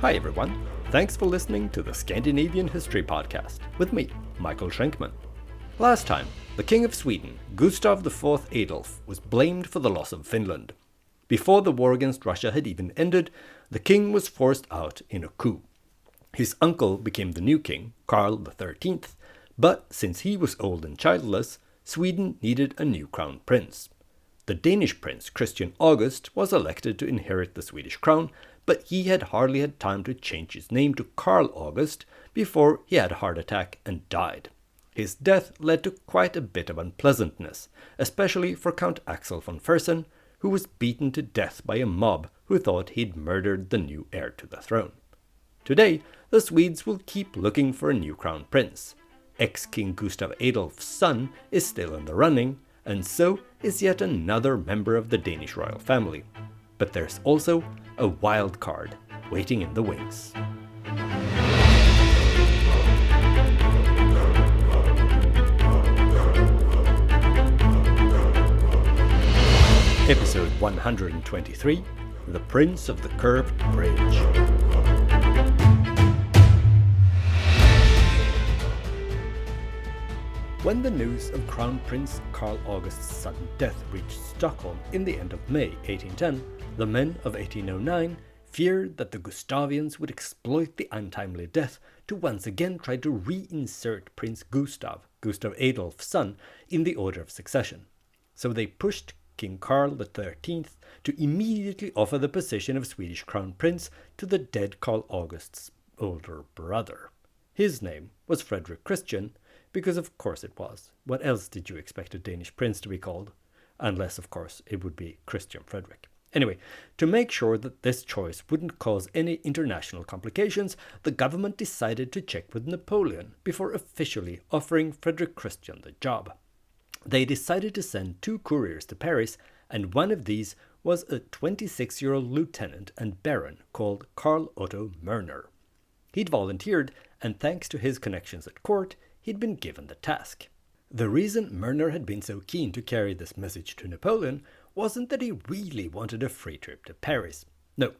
Hi everyone, thanks for listening to the Scandinavian History Podcast with me, Michael Schenkman. Last time, the King of Sweden, Gustav IV Adolf, was blamed for the loss of Finland. Before the war against Russia had even ended, the king was forced out in a coup. His uncle became the new king, Karl XIII, but since he was old and childless, Sweden needed a new crown prince. The Danish prince Karl August was elected to inherit the Swedish crown, but he had hardly had time to change his name to Karl August before he had a heart attack and died. His death led to quite a bit of unpleasantness, especially for Count Axel von Fersen, who was beaten to death by a mob who thought he'd murdered the new heir to the throne. Today, the Swedes will keep looking for a new crown prince. Ex-King Gustav Adolf's son is still in the running, and so is yet another member of the Danish royal family. But there's also a wild card waiting in the wings. Episode 123, The Prince of the Curved Bridge. When the news of Crown Prince Karl August's sudden death reached Stockholm in the end of May 1810, the men of 1809 feared that the Gustavians would exploit the untimely death to once again try to reinsert Prince Gustav Adolf's son, in the order of succession. So they pushed King Karl XIII to immediately offer the position of Swedish crown prince to the dead Karl August's older brother. His name was Frederick Christian, because of course it was. What else did you expect a Danish prince to be called? Unless, of course, it would be Christian Frederick. Anyway, to make sure that this choice wouldn't cause any international complications, the government decided to check with Napoleon before officially offering Frederick Christian the job. They decided to send 2 couriers to Paris, and one of these was a 26-year-old lieutenant and baron called Carl Otto Mörner. He'd volunteered, and thanks to his connections at court, he'd been given the task. The reason Mörner had been so keen to carry this message to Napoleon wasn't that he really wanted a free trip to Paris. No,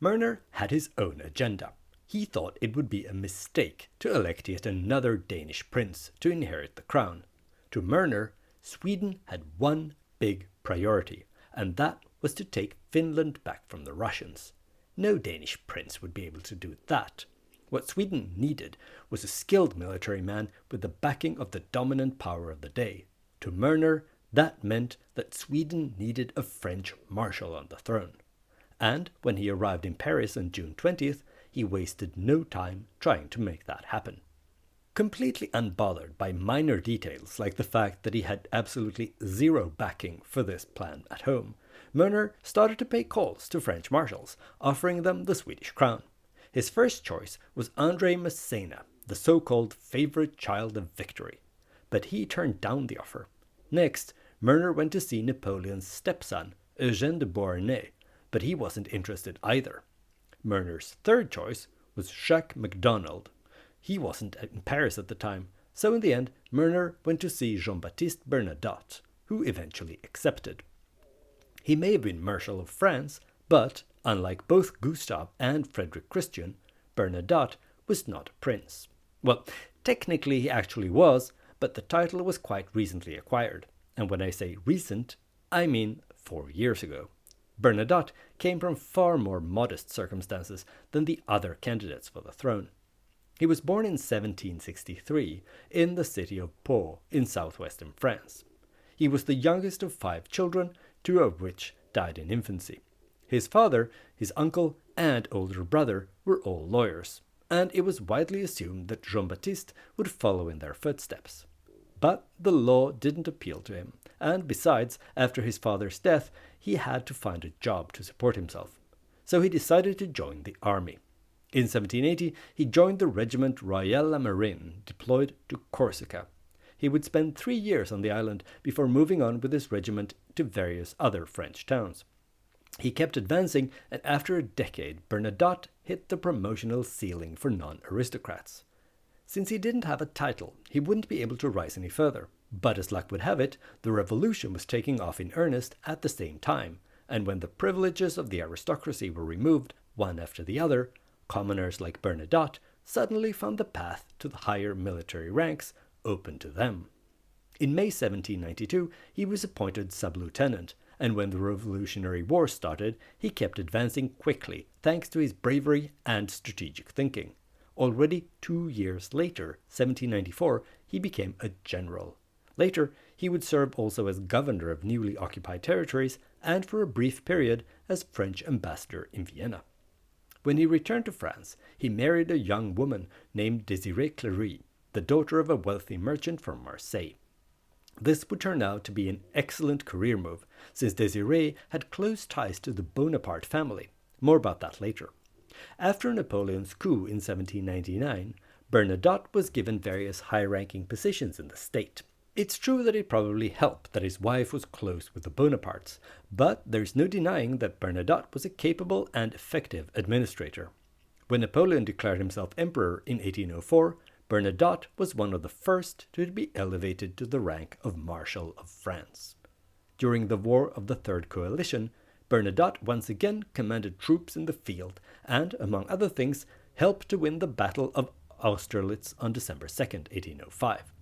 Mörner had his own agenda. He thought it would be a mistake to elect yet another Danish prince to inherit the crown. To Mörner, Sweden had one big priority, and that was to take Finland back from the Russians. No Danish prince would be able to do that. What Sweden needed was a skilled military man with the backing of the dominant power of the day. To Mörner, that meant that Sweden needed a French marshal on the throne. And when he arrived in Paris on June 20th, he wasted no time trying to make that happen. Completely unbothered by minor details like the fact that he had absolutely zero backing for this plan at home, Mörner started to pay calls to French marshals, offering them the Swedish crown. His first choice was André Massena, the so-called favorite child of victory, but he turned down the offer. Next, Mörner went to see Napoleon's stepson, Eugène de Beauharnais, but he wasn't interested either. Mörner's third choice was Jacques MacDonald. He wasn't in Paris at the time, so in the end, Mörner went to see Jean-Baptiste Bernadotte, who eventually accepted. He may have been Marshal of France, but unlike both Gustav and Frederick Christian, Bernadotte was not a prince. Well, technically he actually was, but the title was quite recently acquired. And when I say recent, I mean 4 years ago. Bernadotte came from far more modest circumstances than the other candidates for the throne. He was born in 1763 in the city of Pau in southwestern France. He was the youngest of 5 children, 2 of which died in infancy. His father, his uncle, and older brother were all lawyers, and it was widely assumed that Jean-Baptiste would follow in their footsteps. But the law didn't appeal to him, and besides, after his father's death, he had to find a job to support himself. So he decided to join the army. In 1780, he joined the regiment Royal La Marine, deployed to Corsica. He would spend 3 years on the island before moving on with his regiment to various other French towns. He kept advancing, and after a decade, Bernadotte hit the promotional ceiling for non-aristocrats. Since he didn't have a title, he wouldn't be able to rise any further. But as luck would have it, the revolution was taking off in earnest at the same time, and when the privileges of the aristocracy were removed, one after the other, commoners like Bernadotte suddenly found the path to the higher military ranks open to them. In May 1792, he was appointed sub-lieutenant, and when the Revolutionary War started, he kept advancing quickly thanks to his bravery and strategic thinking. Already 2 years later, 1794, he became a general. Later, he would serve also as governor of newly occupied territories and for a brief period as French ambassador in Vienna. When he returned to France, he married a young woman named Désirée Clary, the daughter of a wealthy merchant from Marseille. This would turn out to be an excellent career move, since Désirée had close ties to the Bonaparte family. More about that later. After Napoleon's coup in 1799, Bernadotte was given various high-ranking positions in the state. It's true that it probably helped that his wife was close with the Bonapartes, but there's no denying that Bernadotte was a capable and effective administrator. When Napoleon declared himself emperor in 1804, Bernadotte was one of the first to be elevated to the rank of Marshal of France. During the War of the Third Coalition, Bernadotte once again commanded troops in the field and, among other things, helped to win the Battle of Austerlitz on December 2, 1805.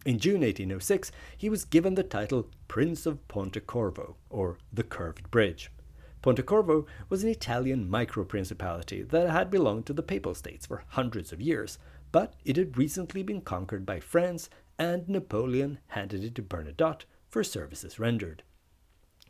In June 1806, he was given the title Prince of Pontecorvo, or the Curved Bridge. Pontecorvo was an Italian micro-principality that had belonged to the Papal States for hundreds of years, but it had recently been conquered by France, and Napoleon handed it to Bernadotte for services rendered.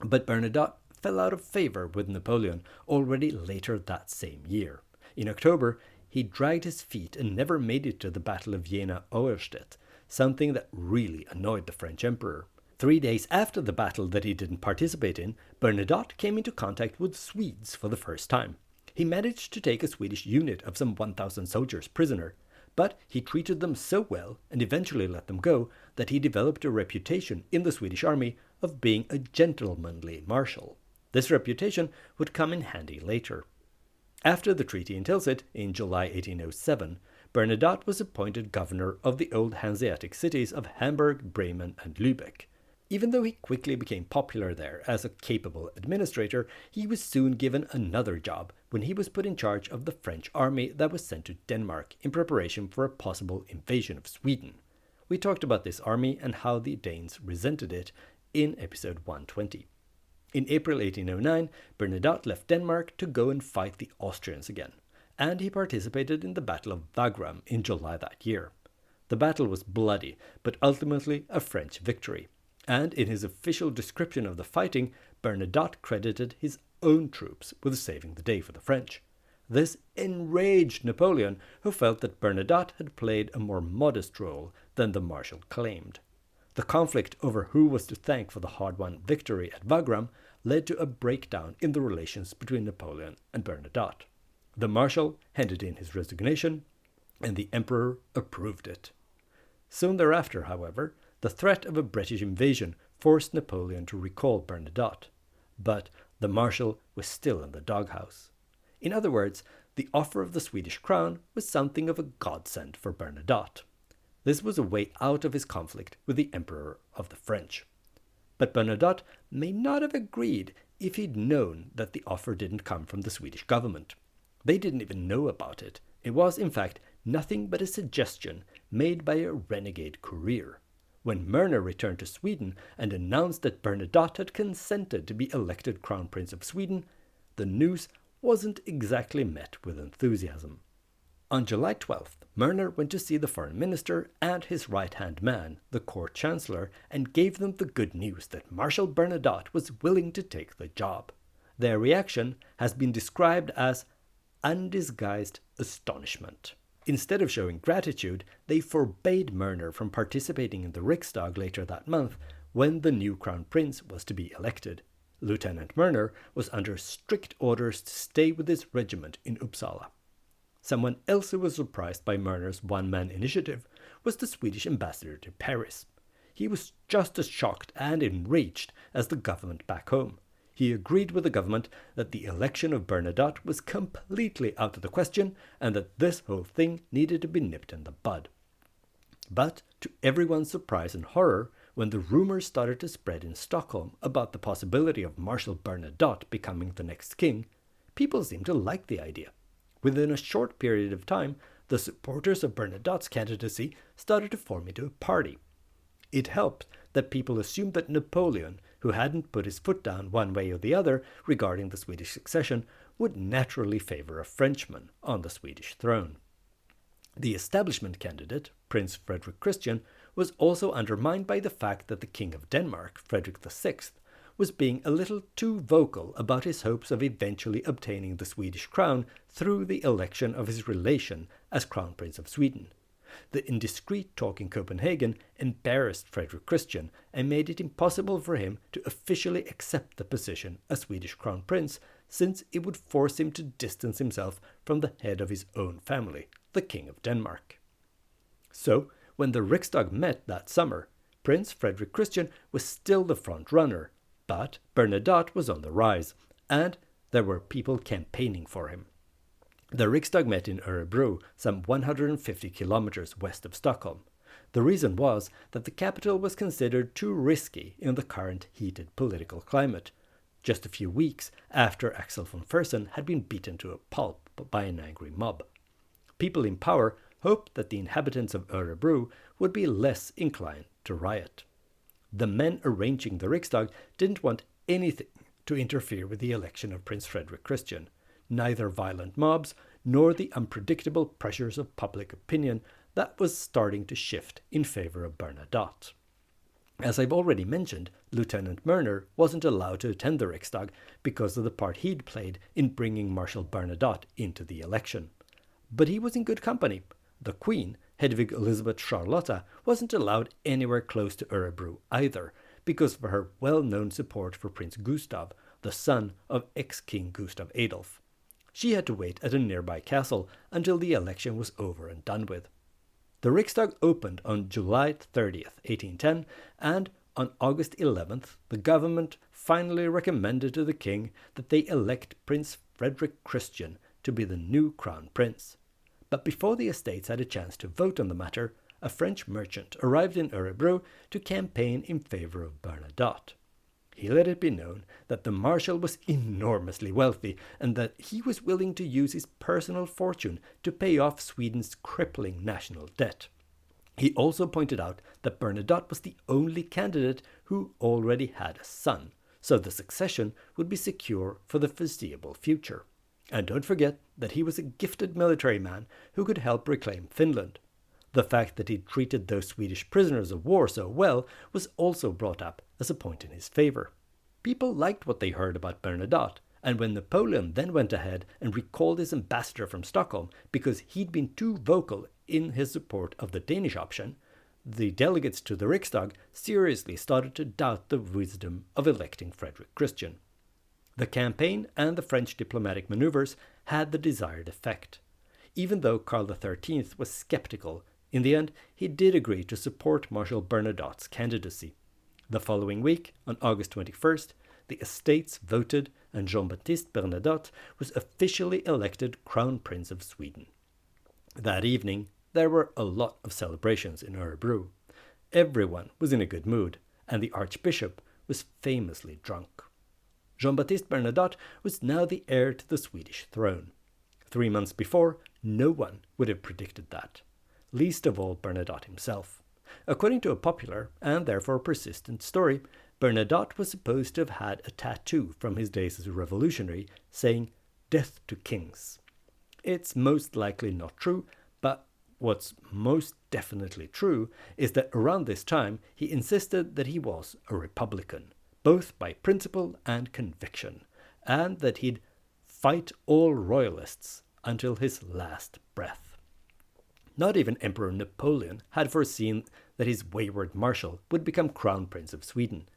But Bernadotte fell out of favor with Napoleon already later that same year. In October, he dragged his feet and never made it to the Battle of Jena-Auerstedt, something that really annoyed the French emperor. 3 days after the battle that he didn't participate in, Bernadotte came into contact with Swedes for the first time. He managed to take a Swedish unit of some 1,000 soldiers prisoner, but he treated them so well and eventually let them go that he developed a reputation in the Swedish army of being a gentlemanly marshal. This reputation would come in handy later. After the treaty in Tilsit in July 1807, Bernadotte was appointed governor of the old Hanseatic cities of Hamburg, Bremen, and Lübeck. Even though he quickly became popular there as a capable administrator, he was soon given another job when he was put in charge of the French army that was sent to Denmark in preparation for a possible invasion of Sweden. We talked about this army and how the Danes resented it in episode 120. In April 1809, Bernadotte left Denmark to go and fight the Austrians again, and he participated in the Battle of Wagram in July that year. The battle was bloody, but ultimately a French victory. And in his official description of the fighting, Bernadotte credited his own troops with saving the day for the French. This enraged Napoleon, who felt that Bernadotte had played a more modest role than the marshal claimed. The conflict over who was to thank for the hard-won victory at Wagram led to a breakdown in the relations between Napoleon and Bernadotte. The marshal handed in his resignation, and the emperor approved it. Soon thereafter, however, the threat of a British invasion forced Napoleon to recall Bernadotte, but the marshal was still in the doghouse. In other words, the offer of the Swedish crown was something of a godsend for Bernadotte. This was a way out of his conflict with the Emperor of the French. But Bernadotte may not have agreed if he'd known that the offer didn't come from the Swedish government. They didn't even know about it. It was, in fact, nothing but a suggestion made by a renegade courier. When Mörner returned to Sweden and announced that Bernadotte had consented to be elected Crown Prince of Sweden, the news wasn't exactly met with enthusiasm. On July 12th, Mörner went to see the foreign minister and his right-hand man, the court chancellor, and gave them the good news that Marshal Bernadotte was willing to take the job. Their reaction has been described as undisguised astonishment. Instead of showing gratitude, they forbade Mörner from participating in the Riksdag later that month when the new crown prince was to be elected. Lieutenant Mörner was under strict orders to stay with his regiment in Uppsala. Someone else who was surprised by Mörner's one-man initiative was the Swedish ambassador to Paris. He was just as shocked and enraged as the government back home. He agreed with the government that the election of Bernadotte was completely out of the question and that this whole thing needed to be nipped in the bud. But to everyone's surprise and horror, when the rumors started to spread in Stockholm about the possibility of Marshal Bernadotte becoming the next king, people seemed to like the idea. Within a short period of time, the supporters of Bernadotte's candidacy started to form into a party. It helped that people assumed that Napoleon, who hadn't put his foot down one way or the other regarding the Swedish succession, would naturally favor a Frenchman on the Swedish throne. The establishment candidate, Prince Frederick Christian, was also undermined by the fact that the King of Denmark, Frederick VI, was being a little too vocal about his hopes of eventually obtaining the Swedish crown through the election of his relation as Crown Prince of Sweden. The indiscreet talk in Copenhagen embarrassed Frederick Christian and made it impossible for him to officially accept the position as Swedish Crown Prince, since it would force him to distance himself from the head of his own family, the King of Denmark. So, when the Riksdag met that summer, Prince Frederick Christian was still the front runner, but Bernadotte was on the rise, and there were people campaigning for him. The Riksdag met in Örebro, some 150 kilometers west of Stockholm. The reason was that the capital was considered too risky in the current heated political climate, just a few weeks after Axel von Fersen had been beaten to a pulp by an angry mob. People in power hoped that the inhabitants of Örebro would be less inclined to riot. The men arranging the Riksdag didn't want anything to interfere with the election of Prince Frederick Christian, neither violent mobs nor the unpredictable pressures of public opinion that was starting to shift in favor of Bernadotte. As I've already mentioned, Lieutenant Mörner wasn't allowed to attend the Riksdag because of the part he'd played in bringing Marshal Bernadotte into the election. But he was in good company. The Queen, Hedvig Elizabeth Charlotta, wasn't allowed anywhere close to Örebro either, because of her well-known support for Prince Gustav, the son of ex-King Gustav Adolf. She had to wait at a nearby castle until the election was over and done with. The Riksdag opened on July 30th, 1810, and on August 11th, the government finally recommended to the king that they elect Prince Frederick Christian to be the new crown prince. But before the estates had a chance to vote on the matter, a French merchant arrived in Örebro to campaign in favor of Bernadotte. He let it be known that the marshal was enormously wealthy and that he was willing to use his personal fortune to pay off Sweden's crippling national debt. He also pointed out that Bernadotte was the only candidate who already had a son, so the succession would be secure for the foreseeable future. And don't forget that he was a gifted military man who could help reclaim Finland. The fact that he treated those Swedish prisoners of war so well was also brought up as a point in his favor. People liked what they heard about Bernadotte, and when Napoleon then went ahead and recalled his ambassador from Stockholm because he'd been too vocal in his support of the Danish option, the delegates to the Riksdag seriously started to doubt the wisdom of electing Frederick Christian. The campaign and the French diplomatic maneuvers had the desired effect. Even though Karl XIII was skeptical, in the end he did agree to support Marshal Bernadotte's candidacy. The following week, on August 21st, the estates voted and Jean-Baptiste Bernadotte was officially elected Crown Prince of Sweden. That evening, there were a lot of celebrations in Örebro. Everyone was in a good mood, and the Archbishop was famously drunk. Jean-Baptiste Bernadotte was now the heir to the Swedish throne. 3 months before, no one would have predicted that, least of all Bernadotte himself. According to a popular, and therefore persistent story, Bernadotte was supposed to have had a tattoo from his days as a revolutionary saying, "Death to Kings." It's most likely not true, but what's most definitely true is that around this time he insisted that he was a Republican, both by principle and conviction, and that he'd fight all royalists until his last breath. Not even Emperor Napoleon had foreseen that his wayward marshal would become Crown Prince of Sweden,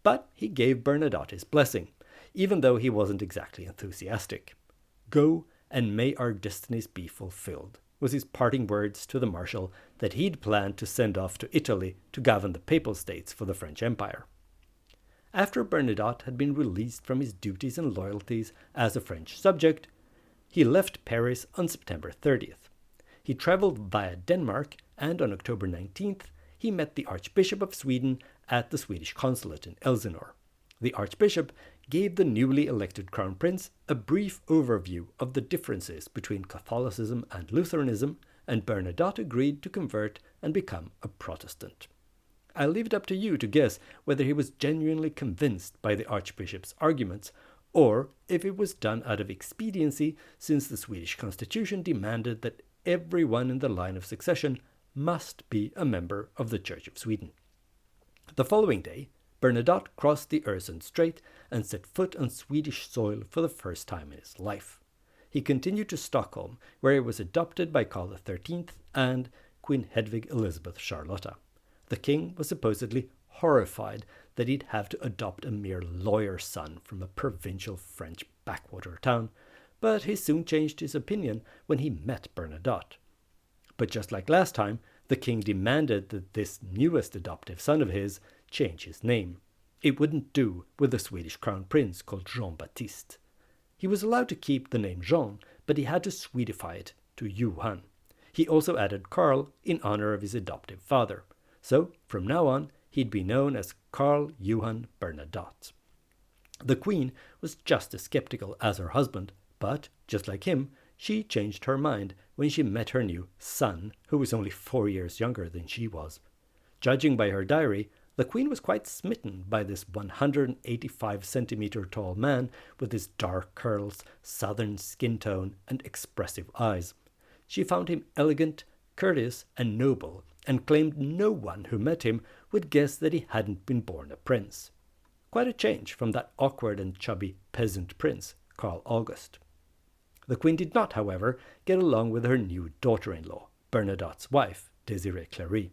but he gave Bernadotte his blessing, even though he wasn't exactly enthusiastic. "Go, and may our destinies be fulfilled," was his parting words to the marshal that he'd planned to send off to Italy to govern the Papal States for the French Empire. After Bernadotte had been released from his duties and loyalties as a French subject, he left Paris on September 30th. He traveled via Denmark, and on October 19th, he met the Archbishop of Sweden at the Swedish consulate in Elsinore. The Archbishop gave the newly elected crown prince a brief overview of the differences between Catholicism and Lutheranism, and Bernadotte agreed to convert and become a Protestant. I'll leave it up to you to guess whether he was genuinely convinced by the Archbishop's arguments, or if it was done out of expediency, since the Swedish constitution demanded that everyone in the line of succession must be a member of the Church of Sweden. The following day, Bernadotte crossed the Öresund Strait and set foot on Swedish soil for the first time in his life. He continued to Stockholm, where he was adopted by Karl XIII and Queen Hedvig Elizabeth Charlotta. The king was supposedly horrified that he'd have to adopt a mere lawyer's son from a provincial French backwater town, but he soon changed his opinion when he met Bernadotte. But just like last time, the king demanded that this newest adoptive son of his change his name. It wouldn't do with a Swedish crown prince called Jean-Baptiste. He was allowed to keep the name Jean, but he had to Swedify it to Johan. He also added Karl in honor of his adoptive father. So, from now on, he'd be known as Karl Johan Bernadotte. The queen was just as skeptical as her husband, but, just like him, she changed her mind when she met her new son, who was only 4 years younger than she was. Judging by her diary, the queen was quite smitten by this 185-centimeter tall man with his dark curls, southern skin tone, and expressive eyes. She found him elegant, courteous, and noble, and claimed no one who met him would guess that he hadn't been born a prince. Quite a change from that awkward and chubby peasant prince, Karl August. The queen did not, however, get along with her new daughter-in-law, Bernadotte's wife, Désirée Clary.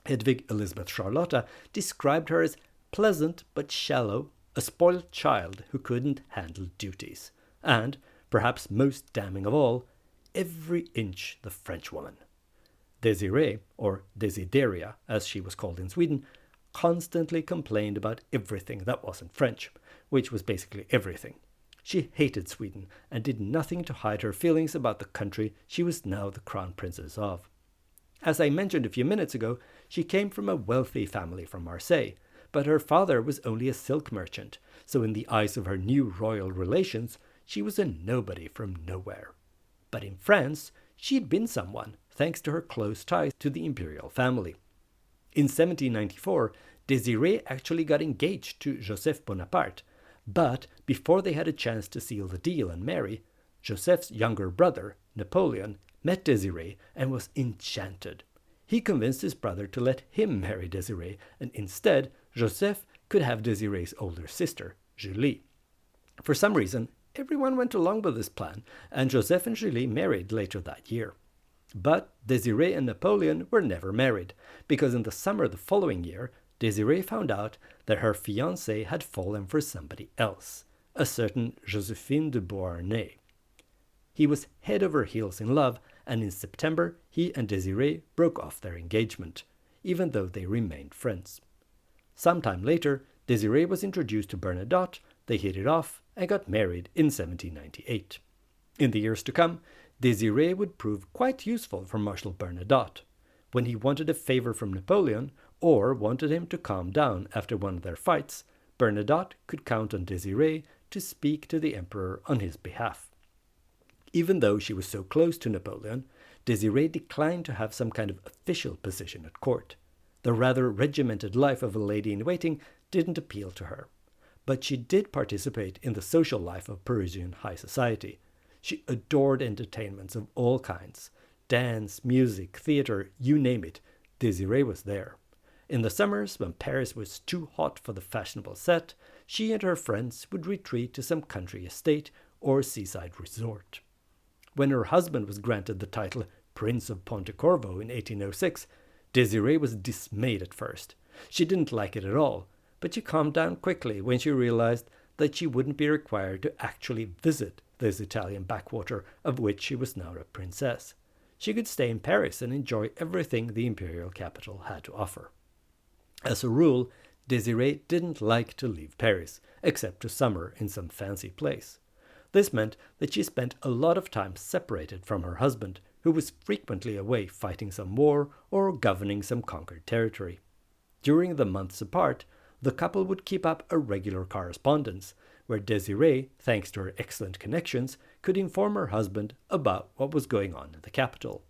Hedvig Elizabeth Charlotta described her as pleasant but shallow, a spoiled child who couldn't handle duties, and, perhaps most damning of all, every inch the Frenchwoman. Désirée, or Desideria as she was called in Sweden, constantly complained about everything that wasn't French, which was basically everything. She hated Sweden and did nothing to hide her feelings about the country she was now the crown princess of. As I mentioned a few minutes ago, she came from a wealthy family from Marseille, but her father was only a silk merchant, so in the eyes of her new royal relations, she was a nobody from nowhere. But in France, she'd been someone, thanks to her close ties to the imperial family. In 1794, Désirée actually got engaged to Joseph Bonaparte, but before they had a chance to seal the deal and marry, Joseph's younger brother, Napoleon, met Désirée and was enchanted. He convinced his brother to let him marry Désirée, and instead, Joseph could have Désirée's older sister, Julie. For some reason, everyone went along with this plan, and Joseph and Julie married later that year. But Désirée and Napoleon were never married, because in the summer the following year, Désirée found out that her fiancé had fallen for somebody else, a certain Joséphine de Beauharnais. He was head over heels in love, and in September he and Désirée broke off their engagement, even though they remained friends. Sometime later, Désirée was introduced to Bernadotte, they hit it off, and got married in 1798. In the years to come, Désirée would prove quite useful for Marshal Bernadotte. When he wanted a favor from Napoleon, or wanted him to calm down after one of their fights, Bernadotte could count on Désirée to speak to the emperor on his behalf. Even though she was so close to Napoleon, Désirée declined to have some kind of official position at court. The rather regimented life of a lady-in-waiting didn't appeal to her. But she did participate in the social life of Parisian high society. She adored entertainments of all kinds. Dance, music, theater, you name it, Désirée was there. In the summers, when Paris was too hot for the fashionable set, she and her friends would retreat to some country estate or seaside resort. When her husband was granted the title Prince of Pontecorvo in 1806, Désirée was dismayed at first. She didn't like it at all, but she calmed down quickly when she realized that she wouldn't be required to actually visit this Italian backwater of which she was now a princess. She could stay in Paris and enjoy everything the imperial capital had to offer. As a rule, Désirée didn't like to leave Paris, except to summer in some fancy place. This meant that she spent a lot of time separated from her husband, who was frequently away fighting some war or governing some conquered territory. During the months apart, the couple would keep up a regular correspondence, where Desiree, thanks to her excellent connections, could inform her husband about what was going on in the capital.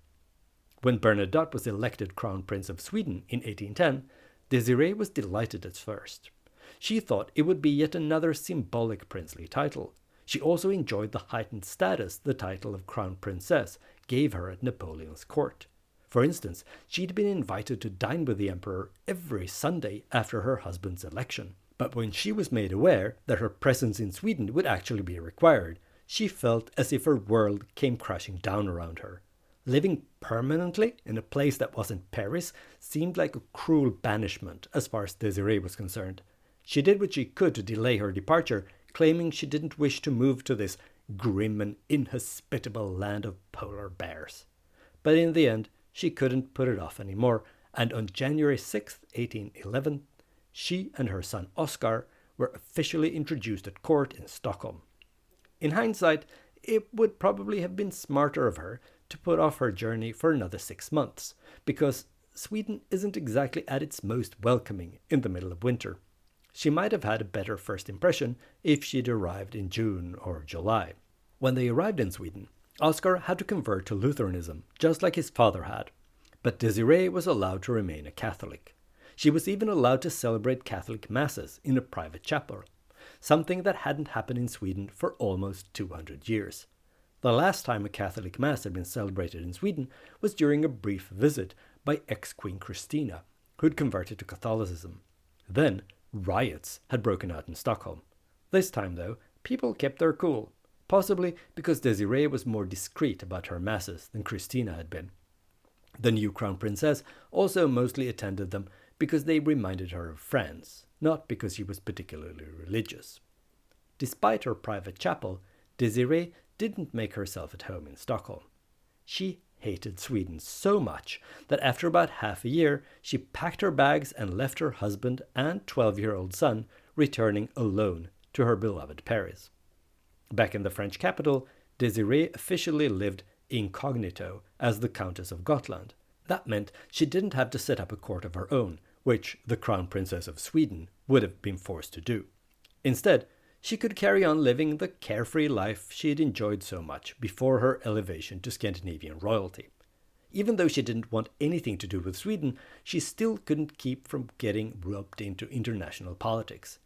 When Bernadotte was elected Crown Prince of Sweden in 1810, Desiree was delighted at first. She thought it would be yet another symbolic princely title. She also enjoyed the heightened status the title of Crown Princess gave her at Napoleon's court. For instance, she'd been invited to dine with the emperor every Sunday after her husband's election. But when she was made aware that her presence in Sweden would actually be required, she felt as if her world came crashing down around her. Living permanently in a place that wasn't Paris seemed like a cruel banishment as far as Desiree was concerned. She did what she could to delay her departure, claiming she didn't wish to move to this grim and inhospitable land of polar bears. But in the end, she couldn't put it off anymore, and on January 6, 1811, she and her son Oscar were officially introduced at court in Stockholm. In hindsight, it would probably have been smarter of her to put off her journey for another 6 months, because Sweden isn't exactly at its most welcoming in the middle of winter. She might have had a better first impression if she'd arrived in June or July. When they arrived in Sweden, Oscar had to convert to Lutheranism, just like his father had, but Desiree was allowed to remain a Catholic. She was even allowed to celebrate Catholic masses in a private chapel, something that hadn't happened in Sweden for almost 200 years. The last time a Catholic mass had been celebrated in Sweden was during a brief visit by ex-Queen Christina, who'd converted to Catholicism. Then, riots had broken out in Stockholm. This time, though, people kept their cool, possibly because Desiree was more discreet about her masses than Christina had been. The new crown princess also mostly attended them because they reminded her of France, not because she was particularly religious. Despite her private chapel, Desiree didn't make herself at home in Stockholm. She hated Sweden so much that after about half a year, she packed her bags and left her husband and 12-year-old son, returning alone to her beloved Paris. Back in the French capital, Desiree officially lived incognito as the Countess of Gotland. That meant she didn't have to set up a court of her own, which the Crown Princess of Sweden would have been forced to do. Instead, she could carry on living the carefree life she had enjoyed so much before her elevation to Scandinavian royalty. Even though she didn't want anything to do with Sweden, she still couldn't keep from getting roped into international politics.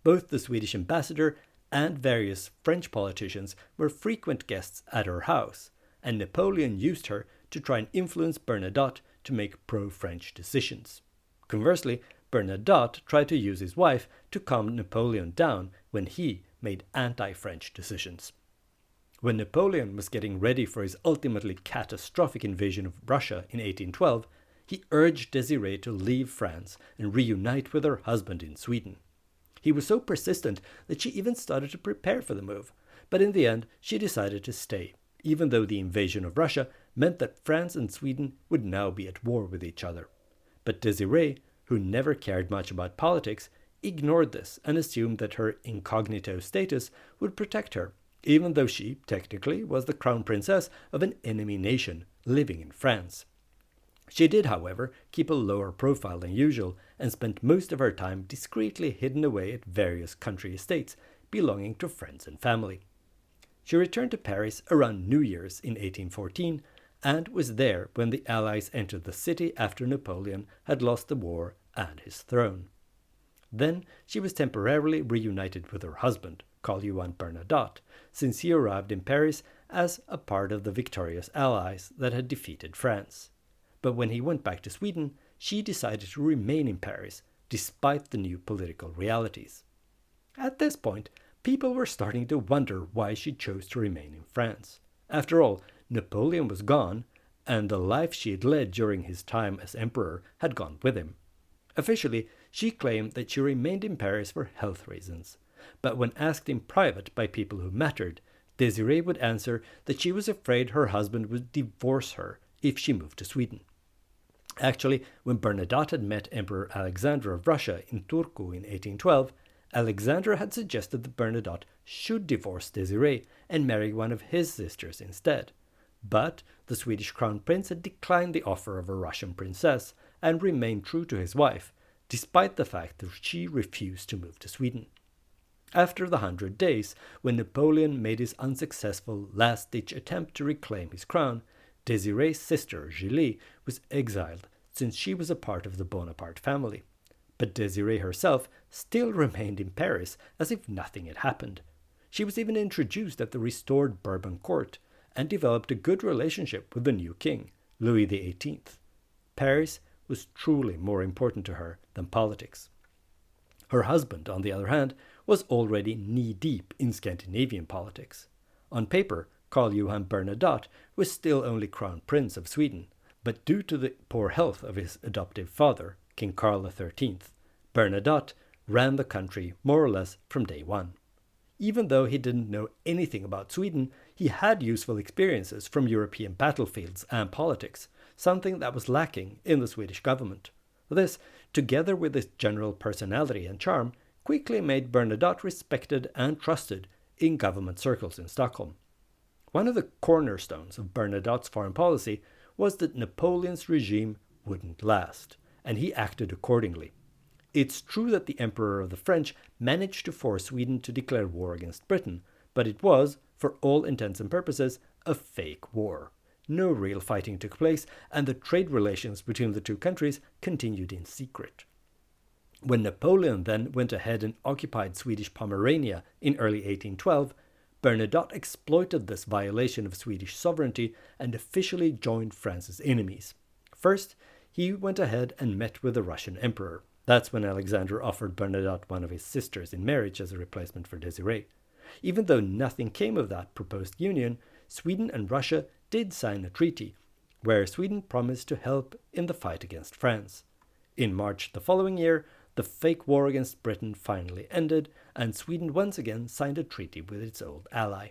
Both the Swedish ambassador and various French politicians were frequent guests at her house, and Napoleon used her to try and influence Bernadotte to make pro-French decisions. Conversely, Bernadotte tried to use his wife to calm Napoleon down when he made anti-French decisions. When Napoleon was getting ready for his ultimately catastrophic invasion of Russia in 1812, he urged Desiree to leave France and reunite with her husband in Sweden. He was so persistent that she even started to prepare for the move, but in the end she decided to stay, even though the invasion of Russia meant that France and Sweden would now be at war with each other. But Desiree, who never cared much about politics, ignored this and assumed that her incognito status would protect her, even though she, technically, was the crown princess of an enemy nation living in France. She did, however, keep a lower profile than usual and spent most of her time discreetly hidden away at various country estates belonging to friends and family. She returned to Paris around New Year's in 1814 and was there when the Allies entered the city after Napoleon had lost the war and his throne. Then she was temporarily reunited with her husband, Karl Bernadotte, since he arrived in Paris as a part of the victorious Allies that had defeated France. But when he went back to Sweden, she decided to remain in Paris, despite the new political realities. At this point, people were starting to wonder why she chose to remain in France. After all, Napoleon was gone, and the life she had led during his time as emperor had gone with him. Officially, she claimed that she remained in Paris for health reasons, but when asked in private by people who mattered, Desiree would answer that she was afraid her husband would divorce her if she moved to Sweden. Actually, when Bernadotte had met Emperor Alexander of Russia in Turku in 1812, Alexander had suggested that Bernadotte should divorce Desiree and marry one of his sisters instead. But the Swedish crown prince had declined the offer of a Russian princess and remained true to his wife, despite the fact that she refused to move to Sweden. After the 100 Days, when Napoleon made his unsuccessful last-ditch attempt to reclaim his crown, Désirée's sister, Julie, was exiled since she was a part of the Bonaparte family. But Désirée herself still remained in Paris as if nothing had happened. She was even introduced at the restored Bourbon court and developed a good relationship with the new king, Louis XVIII. Paris was truly more important to her than politics. Her husband, on the other hand, was already knee-deep in Scandinavian politics. On paper, Karl Johan Bernadotte was still only Crown Prince of Sweden, but due to the poor health of his adoptive father, King Karl XIII, Bernadotte ran the country more or less from day one. Even though he didn't know anything about Sweden, he had useful experiences from European battlefields and politics, something that was lacking in the Swedish government. This, together with his general personality and charm, quickly made Bernadotte respected and trusted in government circles in Stockholm. One of the cornerstones of Bernadotte's foreign policy was that Napoleon's regime wouldn't last, and he acted accordingly. It's true that the Emperor of the French managed to force Sweden to declare war against Britain, but it was, for all intents and purposes, a fake war. No real fighting took place, and the trade relations between the two countries continued in secret. When Napoleon then went ahead and occupied Swedish Pomerania in early 1812, Bernadotte exploited this violation of Swedish sovereignty and officially joined France's enemies. First, he went ahead and met with the Russian emperor. That's when Alexander offered Bernadotte one of his sisters in marriage as a replacement for Désirée. Even though nothing came of that proposed union, Sweden and Russia did sign a treaty, where Sweden promised to help in the fight against France. In March the following year, the fake war against Britain finally ended, and Sweden once again signed a treaty with its old ally.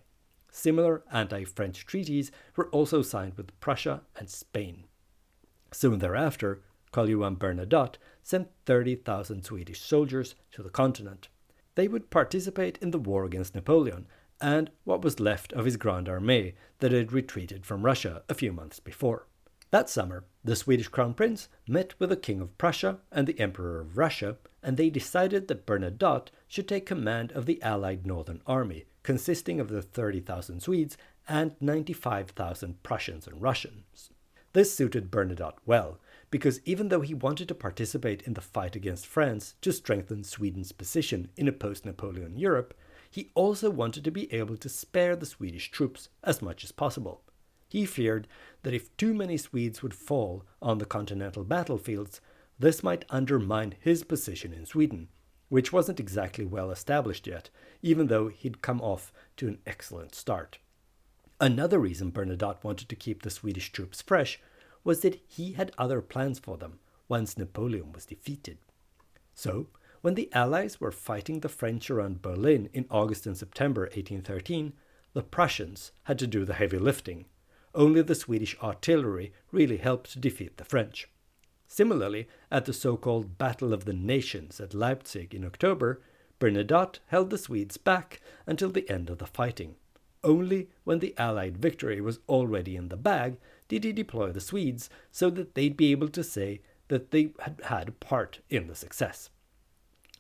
Similar anti-French treaties were also signed with Prussia and Spain. Soon thereafter, Karl Johan Bernadotte sent 30,000 Swedish soldiers to the continent. They would participate in the war against Napoleon and what was left of his Grande Armée that had retreated from Russia a few months before. That summer, the Swedish Crown Prince met with the King of Prussia and the Emperor of Russia, and they decided that Bernadotte should take command of the Allied Northern Army, consisting of the 30,000 Swedes and 95,000 Prussians and Russians. This suited Bernadotte well, because even though he wanted to participate in the fight against France to strengthen Sweden's position in a post-Napoleon Europe, he also wanted to be able to spare the Swedish troops as much as possible. He feared that if too many Swedes would fall on the continental battlefields, this might undermine his position in Sweden, which wasn't exactly well established yet, even though he'd come off to an excellent start. Another reason Bernadotte wanted to keep the Swedish troops fresh was that he had other plans for them once Napoleon was defeated. So, when the Allies were fighting the French around Berlin in August and September 1813, the Prussians had to do the heavy lifting. Only the Swedish artillery really helped to defeat the French. Similarly, at the so-called Battle of the Nations at Leipzig in October, Bernadotte held the Swedes back until the end of the fighting. Only when the Allied victory was already in the bag did he deploy the Swedes so that they'd be able to say that they had had a part in the success.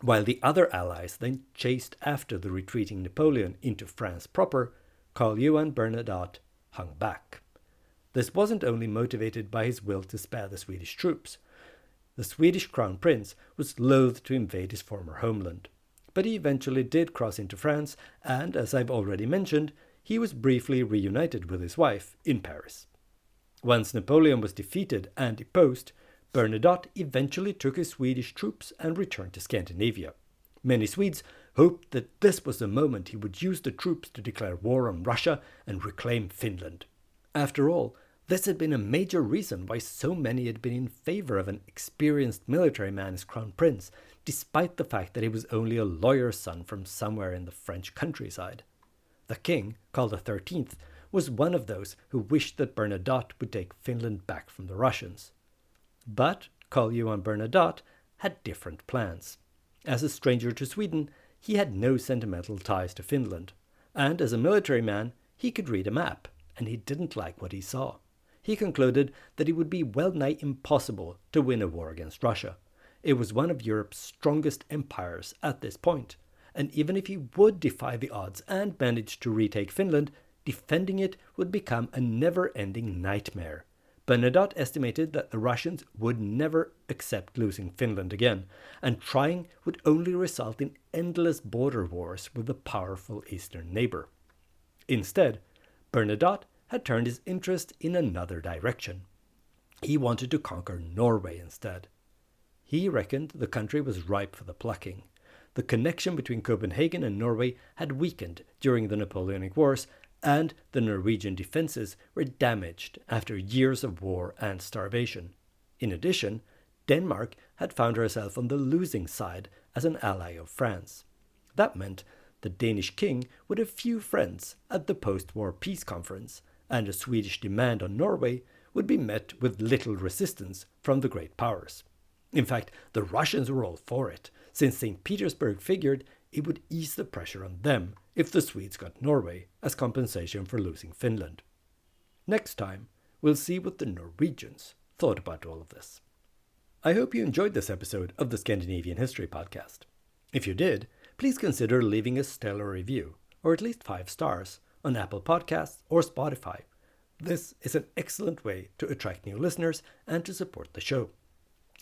While the other allies then chased after the retreating Napoleon into France proper, Karl Johan Bernadotte hung back. This wasn't only motivated by his will to spare the Swedish troops. The Swedish Crown Prince was loath to invade his former homeland. But he eventually did cross into France, and, as I've already mentioned, he was briefly reunited with his wife in Paris. Once Napoleon was defeated and deposed, Bernadotte eventually took his Swedish troops and returned to Scandinavia. Many Swedes hoped that this was the moment he would use the troops to declare war on Russia and reclaim Finland. After all, this had been a major reason why so many had been in favor of an experienced military man as Crown Prince, despite the fact that he was only a lawyer's son from somewhere in the French countryside. The king, Karl XIII, was one of those who wished that Bernadotte would take Finland back from the Russians. But Karl Johan Bernadotte had different plans. As a stranger to Sweden, he had no sentimental ties to Finland, and as a military man, he could read a map, and he didn't like what he saw. He concluded that it would be well-nigh impossible to win a war against Russia. It was one of Europe's strongest empires at this point, and even if he would defy the odds and manage to retake Finland, defending it would become a never-ending nightmare. Bernadotte estimated that the Russians would never accept losing Finland again, and trying would only result in endless border wars with a powerful eastern neighbor. Instead, Bernadotte had turned his interest in another direction. He wanted to conquer Norway instead. He reckoned the country was ripe for the plucking. The connection between Copenhagen and Norway had weakened during the Napoleonic Wars, and the Norwegian defenses were damaged after years of war and starvation. In addition, Denmark had found herself on the losing side as an ally of France. That meant the Danish king would have few friends at the post-war peace conference, and a Swedish demand on Norway would be met with little resistance from the great powers. In fact, the Russians were all for it, since St. Petersburg figured it would ease the pressure on them if the Swedes got Norway as compensation for losing Finland. Next time, we'll see what the Norwegians thought about all of this. I hope you enjoyed this episode of the Scandinavian History Podcast. If you did, please consider leaving a stellar review, or at least 5 stars, on Apple Podcasts or Spotify. This is an excellent way to attract new listeners and to support the show.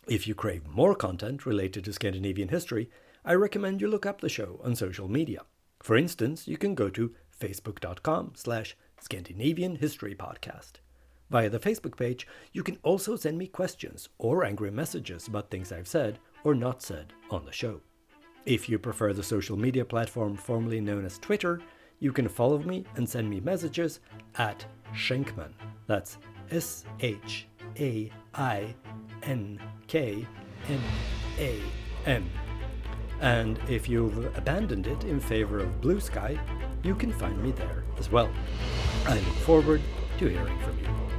If you crave more content related to Scandinavian history, I recommend you look up the show on social media. For instance, you can go to facebook.com/Scandinavian History Podcast. Via the Facebook page, you can also send me questions or angry messages about things I've said or not said on the show. If you prefer the social media platform formerly known as Twitter, you can follow me and send me messages at Schenkman. That's SHAINKMAN. And if you've abandoned it in favor of Blue Sky, you can find me there as well. I look forward to hearing from you.